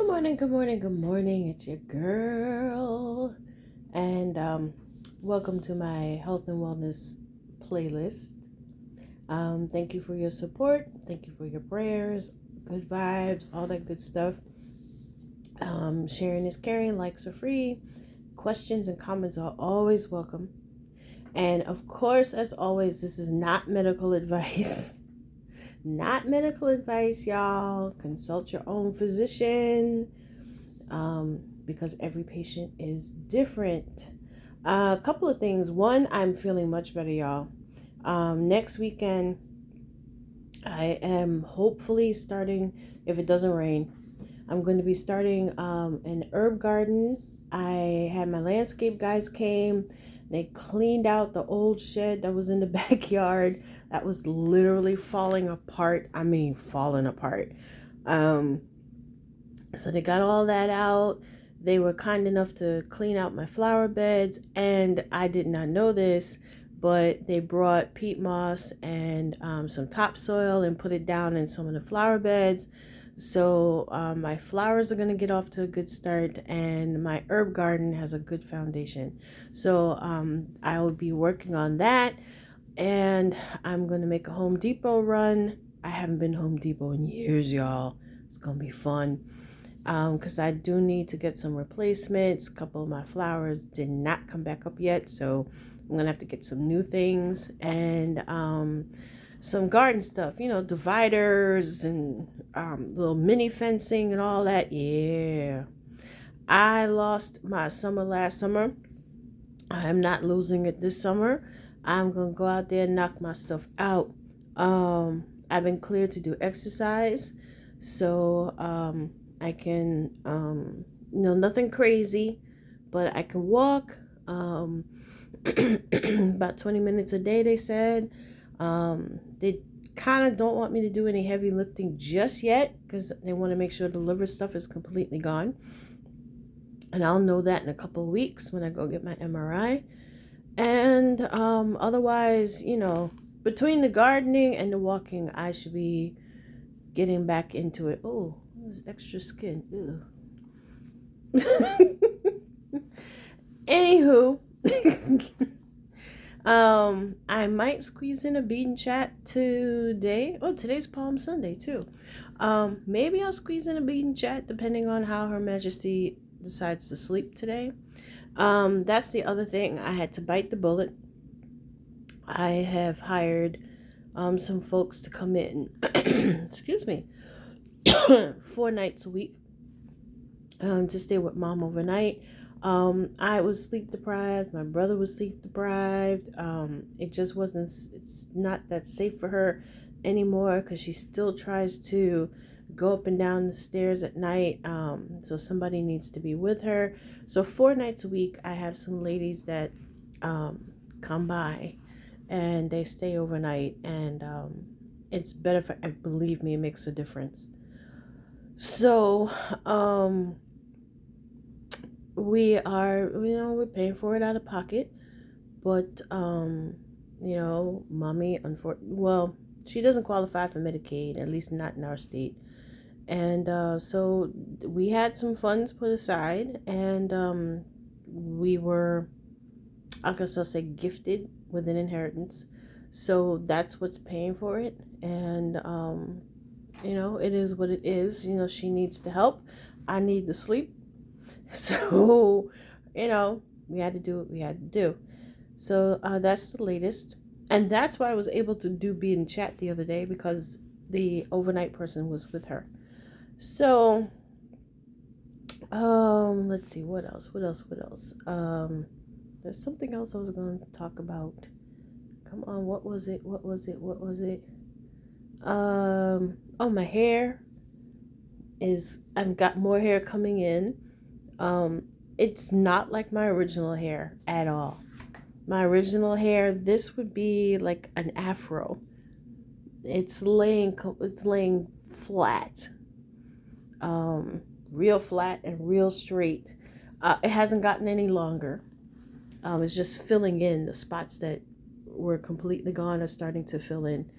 Good morning, good morning. It's your girl. And welcome to my health and wellness playlist. Thank you for your support. Thank you for your prayers, good vibes, all that good stuff. Sharing is caring, likes are free. Questions and comments are always welcome. And of course, as always, this is not medical advice. Not medical advice, y'all. Consult your own physician. Because every patient is different. A couple of things. One, I'm feeling much better, y'all. Next weekend, I am hopefully starting, if it doesn't rain, I'm going to be starting an herb garden. I had my landscape guys came. They cleaned out the old shed that was in the backyard that was literally falling apart. I mean, falling apart. So they got all that out. They were kind enough to clean out my flower beds, and I did not know this, but they brought peat moss and some topsoil and put it down in some of the flower beds. So my flowers are going to get off to a good start, and my herb garden has a good foundation. So I will be working on that, and I'm going to make a Home Depot run. I haven't been Home Depot in years, y'all. It's going to be fun. Because I do need to get some replacements. A couple of my flowers did not come back up yet, so I'm gonna have to get some new things and some garden stuff, dividers and little mini fencing and all that. Yeah, I lost my summer last summer. I'm not losing it this summer. I'm gonna go out there and knock my stuff out. I've been cleared to do exercise, so I can, nothing crazy, but I can walk about 20 minutes a day, they said. They kind of don't want me to do any heavy lifting just yet because they want to make sure the liver stuff is completely gone. And I'll know that in a couple of weeks when I go get my MRI. And otherwise, between the gardening and the walking, I should be getting back into it. Oh, there's extra skin. Ew. Anywho, I might squeeze in a bean chat today. Oh, today's Palm Sunday too. Maybe I'll squeeze in a bean chat depending on how Her Majesty decides to sleep today. That's the other thing. I had to bite the bullet. I have hired some folks to come in. Excuse me. 4 nights a week to stay with mom overnight. I was sleep deprived. My brother was sleep deprived. It just wasn't, it's not that safe for her anymore because she still tries to go up and down the stairs at night. So somebody needs to be with her. So 4 nights a week, I have some ladies that come by and they stay overnight, and it's better for, believe me, it makes a difference. So, we are, we're paying for it out of pocket, but, mommy, well, she doesn't qualify for Medicaid, at least not in our state. And, so we had some funds put aside, and, we were, I guess I'll say, gifted with an inheritance. So that's what's paying for it. And, it is what it is. She needs the help. I need the sleep. So, we had to do what we had to do. So that's the latest. And that's why I was able to be in chat the other day, because the overnight person was with her. So, let's see, what else? There's something else I was going to talk about. Come on, what was it? Oh, my hair I've got more hair coming in. It's not like my original hair at all. My original hair, this would be like an afro. It's laying flat. Real flat and real straight. It hasn't gotten any longer. It's just filling in the spots that were completely gone are starting to fill in.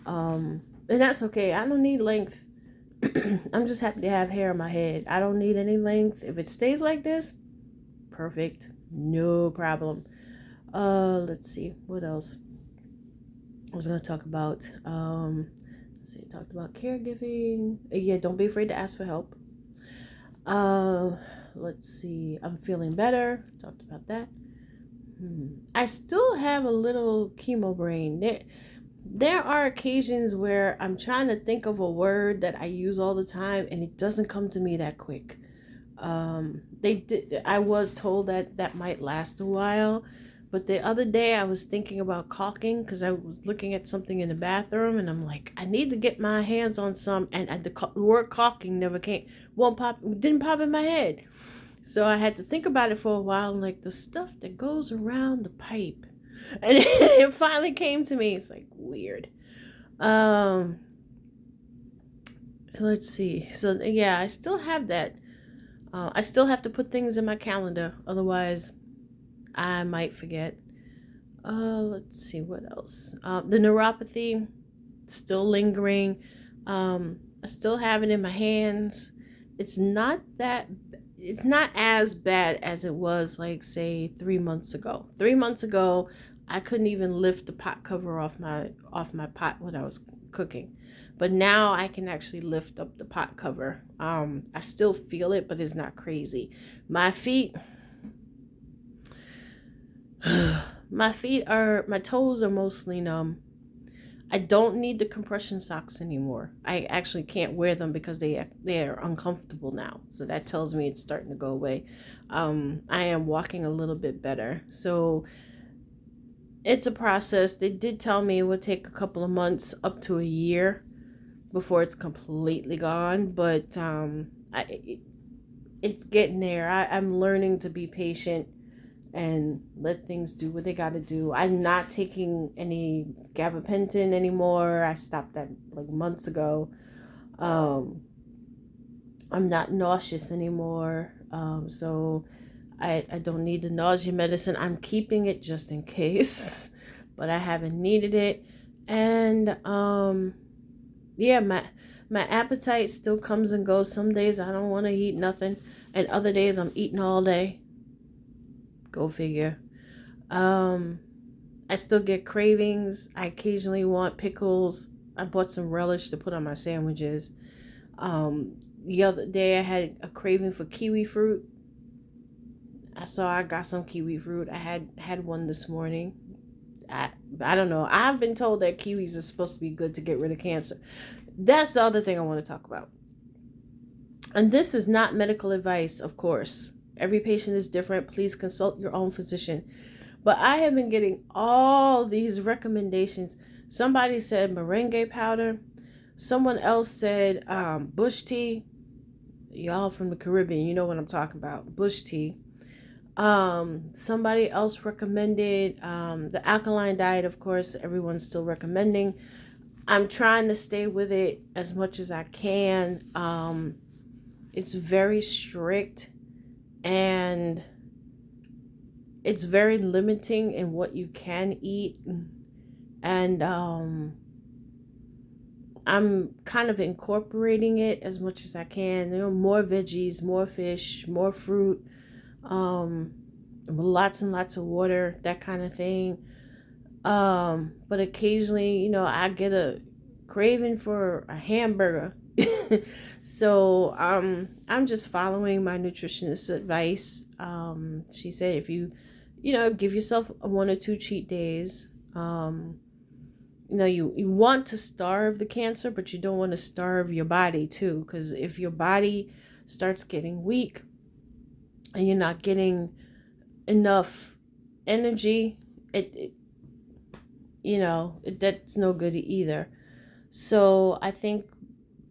And that's okay. I don't need length I'm just happy to have hair on my head. I don't need any lengths. If it stays like this, perfect. No problem. Let's see. What else? I was gonna talk about let's see, talked about caregiving. Yeah, don't be afraid to ask for help. Uh let's see. I'm feeling better. Talked about that. I still have a little chemo brain. There are occasions where I'm trying to think of a word that I use all the time and it doesn't come to me that quick. I was told that that might last a while, but the other day I was thinking about caulking because I was looking at something in the bathroom and I'm like, I need to get my hands on some, and the word caulking never came, won't pop, didn't pop in my head. So I had to think about it for a while, and like the stuff that goes around the pipe, and it finally came to me. It's like weird. Um, let's see. So yeah, I still have that. I still have to put things in my calendar, otherwise I might forget. Let's see what else. The neuropathy still lingering. I still have it in my hands. It's not that. It's not as bad as it was, like say 3 months ago. 3 months ago, I couldn't even lift the pot cover off my pot when I was cooking. But now I can actually lift up the pot cover. I still feel it, but it's not crazy. My feet, my toes are mostly numb. I don't need the compression socks anymore. I actually can't wear them because they are uncomfortable now. So that tells me it's starting to go away. I am walking a little bit better. So it's a process. They did tell me it would take a couple of months up to a year before it's completely gone, but it's getting there. I'm learning to be patient and let things do what they got to do. I'm not taking any gabapentin anymore. I stopped that like months ago. Um, I'm not nauseous anymore. So I don't need the nausea medicine. I'm keeping it just in case, but I haven't needed it. And yeah, my appetite still comes and goes. Some days I don't want to eat nothing, and other days I'm eating all day. Go figure. Um, I still get cravings. I occasionally want pickles. I bought some relish to put on my sandwiches. The other day I had a craving for kiwi fruit. I got some kiwi fruit. I had one this morning. I don't know. I've been told that kiwis are supposed to be good to get rid of cancer. That's the other thing I want to talk about. And this is not medical advice, of course. Every patient is different. Please consult your own physician. But I have been getting all these recommendations. Somebody said merengue powder. Someone else said bush tea. Y'all from the Caribbean, you know what I'm talking about. Bush tea. Somebody else recommended the alkaline diet, of course, everyone's still recommending. I'm trying to stay with it as much as I can. It's very strict and it's very limiting in what you can eat. And I'm kind of incorporating it as much as I can. More veggies, more fish, more fruit, lots and lots of water, that kind of thing. But occasionally, I get a craving for a hamburger. So I'm just following my nutritionist's advice. She said if you give yourself 1 or 2 cheat days. You want to starve the cancer, but you don't want to starve your body too, because if your body starts getting weak and you're not getting enough energy, that's no good either. So I think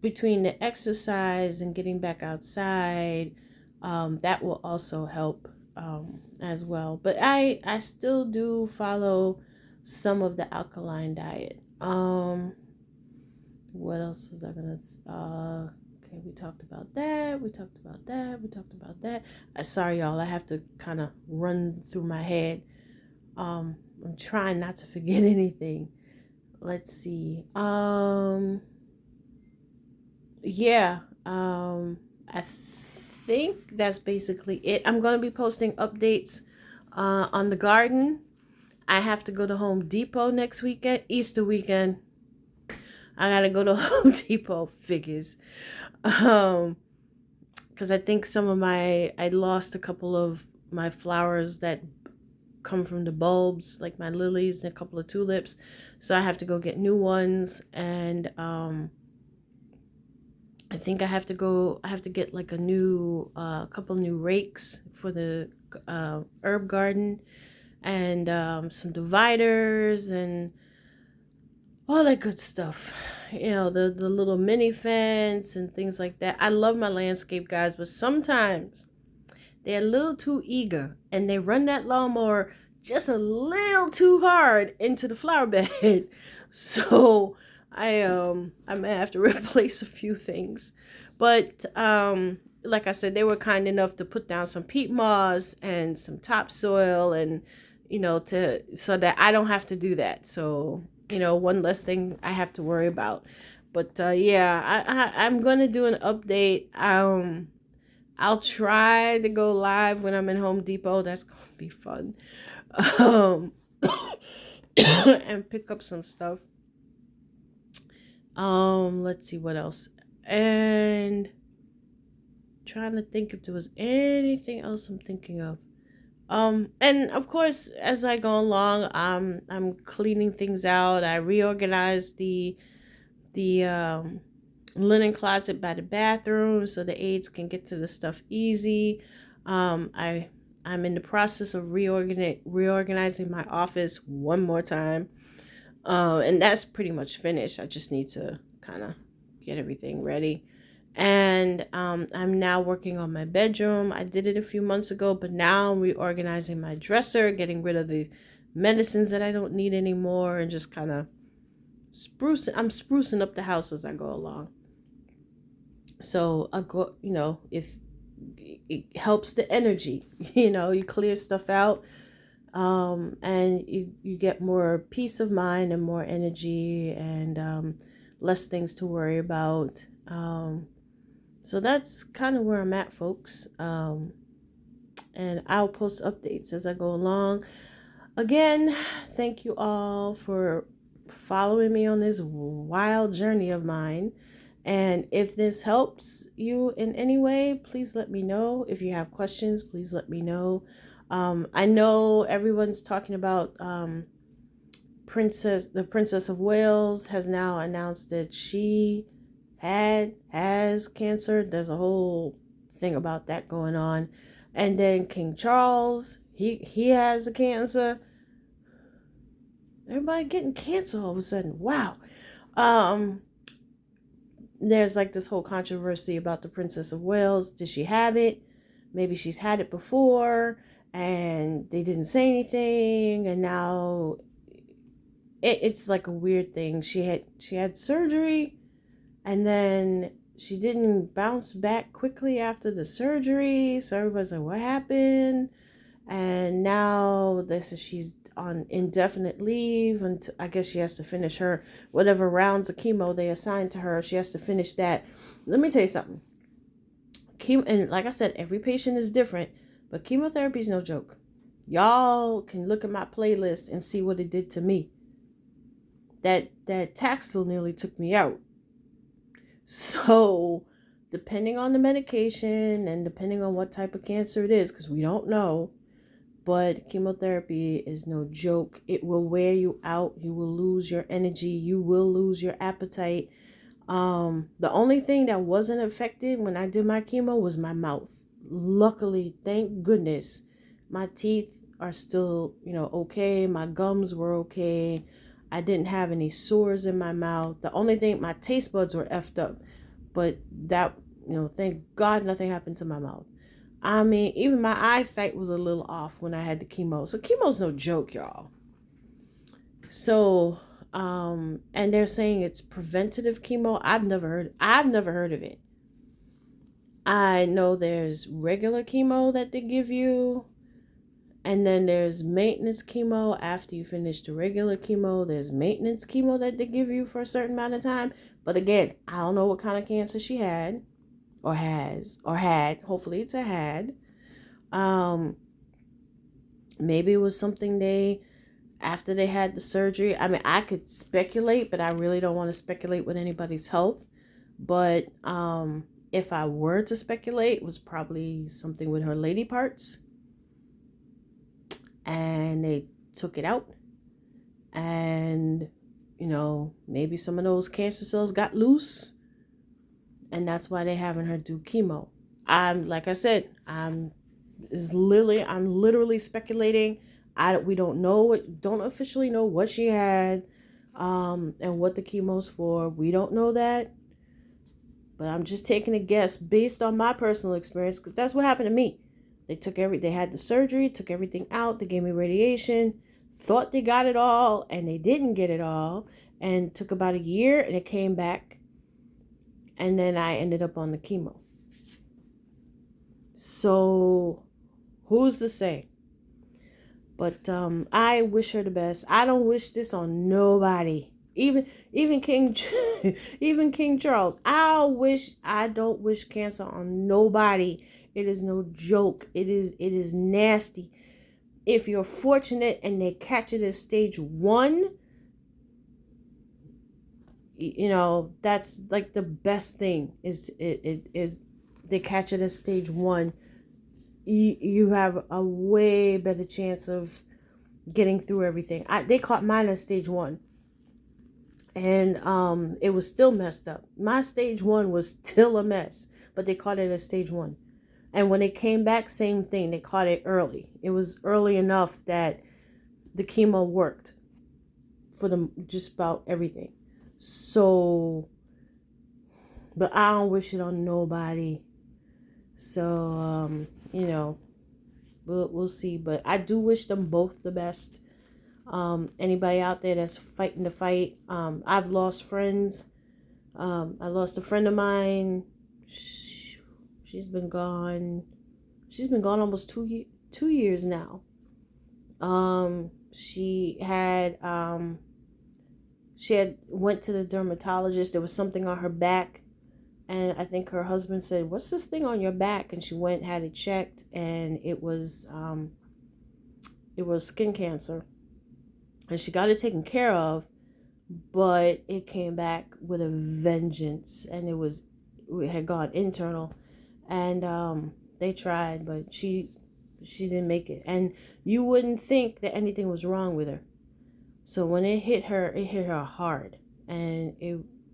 between the exercise and getting back outside, that will also help as well. But I still do follow some of the alkaline diet. What else was I gonna? Okay, we talked about that. We talked about that. We talked about that. Sorry, y'all. I have to kind of run through my head. I'm trying not to forget anything. Let's see. Yeah, I think that's basically it. I'm gonna be posting updates on the garden. I have to go to Home Depot next weekend, Easter weekend. I gotta go to Home Depot, figures. Um, because I think I lost a couple of my flowers that come from the bulbs, like my lilies and a couple of tulips. So I have to go get new ones, and I think I have to get like couple new rakes for the herb garden, and some dividers and all that good stuff. You know, the little mini fence and things like that. I love my landscape guys, but sometimes they're a little too eager and they run that lawnmower just a little too hard into the flower bed. So I may have to replace a few things. But like I said, they were kind enough to put down some peat moss and some topsoil, and to so that I don't have to do that. So, one less thing I have to worry about. But yeah, I'm gonna do an update. I'll try to go live when I'm in Home Depot. That's gonna be fun. Um, and pick up some stuff. Let's see what else. And trying to think if there was anything else I'm thinking of. And of course, as I go along, I'm cleaning things out. I reorganized the linen closet by the bathroom so the aides can get to the stuff easy. I'm in the process of reorganizing my office one more time. And that's pretty much finished. I just need to kind of get everything ready. And I'm now working on my bedroom. I did it a few months ago, but now I'm reorganizing my dresser, getting rid of the medicines that I don't need anymore, and just kind of I'm sprucing up the house as I go along. So I go, if it helps the energy, you clear stuff out, and you get more peace of mind and more energy, and less things to worry about. So that's kind of where I'm at, folks. And I'll post updates as I go along. Again, thank you all for following me on this wild journey of mine. And if this helps you in any way, please let me know. If you have questions, please let me know. I know everyone's talking about the Princess of Wales has now announced that she has cancer. There's a whole thing about that going on. And then King Charles, he has a cancer. Everybody getting cancer all of a sudden. Wow. Um, there's like this whole controversy about the Princess of Wales. Did she have it? Maybe she's had it before and they didn't say anything, and now it's like a weird thing. She had surgery, and then she didn't bounce back quickly after the surgery. So everybody's like, what happened? And now this is she's on indefinite leave, and I guess she has to finish her whatever rounds of chemo they assigned to her. She has to finish that. Let me tell you something. Chemo, and like I said, every patient is different, but chemotherapy is no joke. Y'all can look at my playlist and see what it did to me. That Taxil nearly took me out. So, depending on the medication and depending on what type of cancer it is, because we don't know, but chemotherapy is no joke. It will wear you out. You will lose your energy. You will lose your appetite. The only thing that wasn't affected when I did my chemo was my mouth. Luckily, thank goodness, my teeth are still, okay. My gums were okay. I didn't have any sores in my mouth. The only thing, my taste buds were effed up, but that, thank God nothing happened to my mouth. I mean, even my eyesight was a little off when I had the chemo. So chemo's no joke, y'all. So, and they're saying it's preventative chemo. I've never heard of it. I know there's regular chemo that they give you, and then there's maintenance chemo after you finish the regular chemo. There's maintenance chemo that they give you for a certain amount of time, But again, I don't know what kind of cancer she had or has or had. Hopefully it's a had. Um, maybe it was something they, after they had the surgery. I mean, I could speculate, but I really don't want to speculate with anybody's health. But if I were to speculate, it was probably something with her lady parts, and they took it out, and maybe some of those cancer cells got loose, and that's why they're having her do chemo. Like I said, I'm literally speculating. We don't officially know what she had, and what the chemo's for. We don't know that, but I'm just taking a guess based on my personal experience, because that's what happened to me. They had the surgery, took everything out, they gave me radiation, thought they got it all, and they didn't get it all, and took about a year, and it came back, and then I ended up on the chemo. So, who's to say? But I wish her the best. I don't wish this on nobody. Even King even King Charles. I don't wish cancer on nobody. It is no joke. It is nasty. If you're fortunate and they catch it at stage 1, that's like the best thing is they catch it at stage 1. You have a way better chance of getting through everything. They caught mine at stage 1, and it was still messed up. My stage 1 was still a mess, but they caught it at stage 1. And when it came back, same thing. They caught it early. It was early enough that the chemo worked for just about everything. So, but I don't wish it on nobody. So, we'll see. But I do wish them both the best. Anybody out there that's fighting the fight. I've lost friends. I lost a friend of mine. She's been gone. She's been gone almost 2 years now. She had went to the dermatologist. There was something on her back, and I think her husband said, "What's this thing on your back?" And she went, had it checked, and it was skin cancer, and she got it taken care of, but it came back with a vengeance, and it had gone internal, and they tried, but she didn't make it, and you wouldn't think that anything was wrong with her. So when it hit her hard, and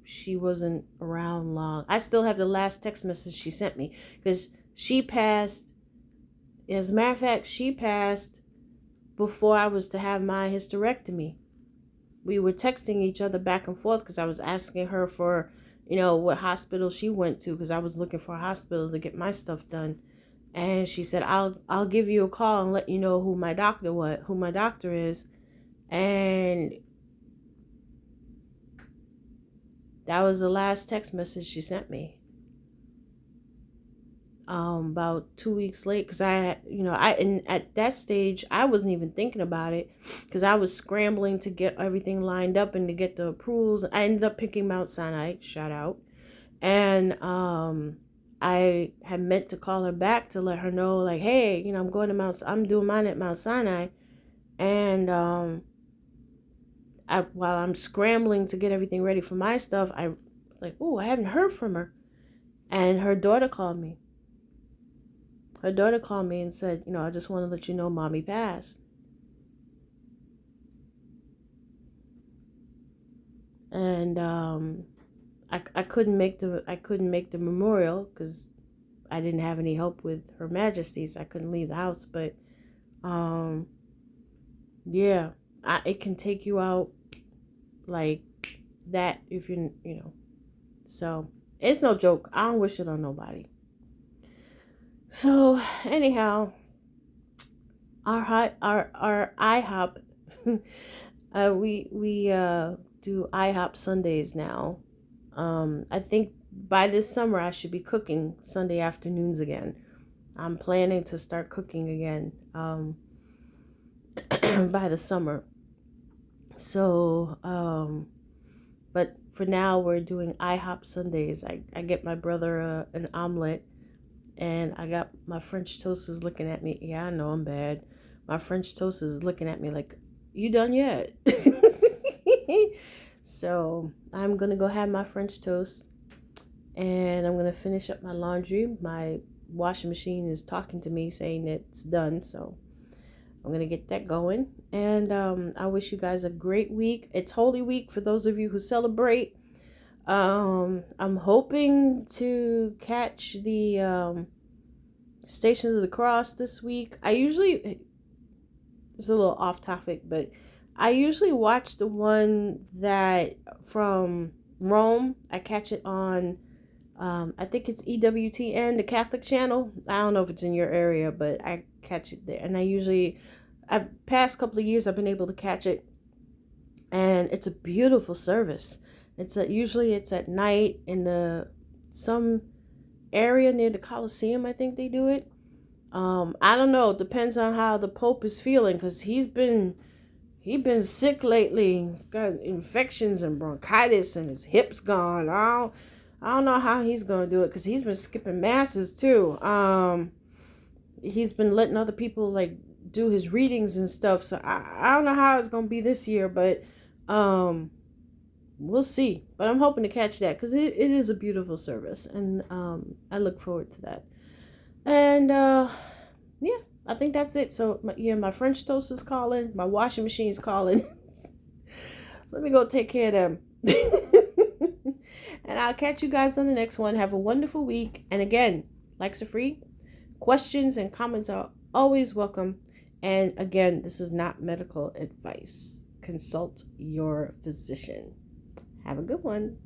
she wasn't around long. I still have the last text message she sent me, because she passed. As a matter of fact, she passed before I was to have my hysterectomy. We were texting each other back and forth, because I was asking her for, what hospital she went to, because I was looking for a hospital to get my stuff done. And she said, I'll give you a call and let you know who my doctor is. And that was the last text message she sent me. About 2 weeks late, because and at that stage I wasn't even thinking about it, because I was scrambling to get everything lined up and to get the approvals. I ended up picking Mount Sinai, shout out, and I had meant to call her back to let her know, like, hey, I'm doing mine at Mount Sinai, and while I'm scrambling to get everything ready for my stuff, I haven't heard from her, and her daughter called me. Her daughter called me and said, I just want to let you know mommy passed. And I couldn't make the memorial, because I didn't have any help with Her Majesty, so I couldn't leave the house. But yeah, it can take you out like that if so it's no joke. I don't wish it on nobody. So anyhow, our IHOP, we do IHOP Sundays now. I think by this summer I should be cooking Sunday afternoons again. I'm planning to start cooking again by the summer. So But for now, we're doing IHOP Sundays. I get my brother an omelet, and I got my French toast is looking at me. Yeah, I know I'm bad. My French toast is looking at me like, you done yet? So I'm going to go have my French toast, and I'm going to finish up my laundry. My washing machine is talking to me saying it's done. So I'm going to get that going. And I wish you guys a great week. It's Holy Week for those of you who celebrate. I'm hoping to catch the Stations of the Cross this week. It's a little off topic, but I usually watch the one that from Rome. I catch it on, I think it's EWTN, the Catholic channel. I don't know if it's in your area, but I catch it there. And past couple of years, I've been able to catch it. And it's a beautiful service. Usually it's at night in some area near the Coliseum. I think they do it. I don't know. It depends on how the Pope is feeling, because he's been sick lately. Got infections and bronchitis, and his hips gone. I don't know how he's gonna do it, because he's been skipping masses too. He's been letting other people like do his readings and stuff. So I don't know how it's gonna be this year, but we'll see. But I'm hoping to catch that, because it is a beautiful service, and I look forward to that. And yeah, I think that's it. So my French toast is calling, my washing machine is calling. Let me go take care of them. And I'll catch you guys on the next one. Have a wonderful week. And again, likes are free. Questions and comments are always welcome. And again, this is not medical advice. Consult your physician. Have a good one.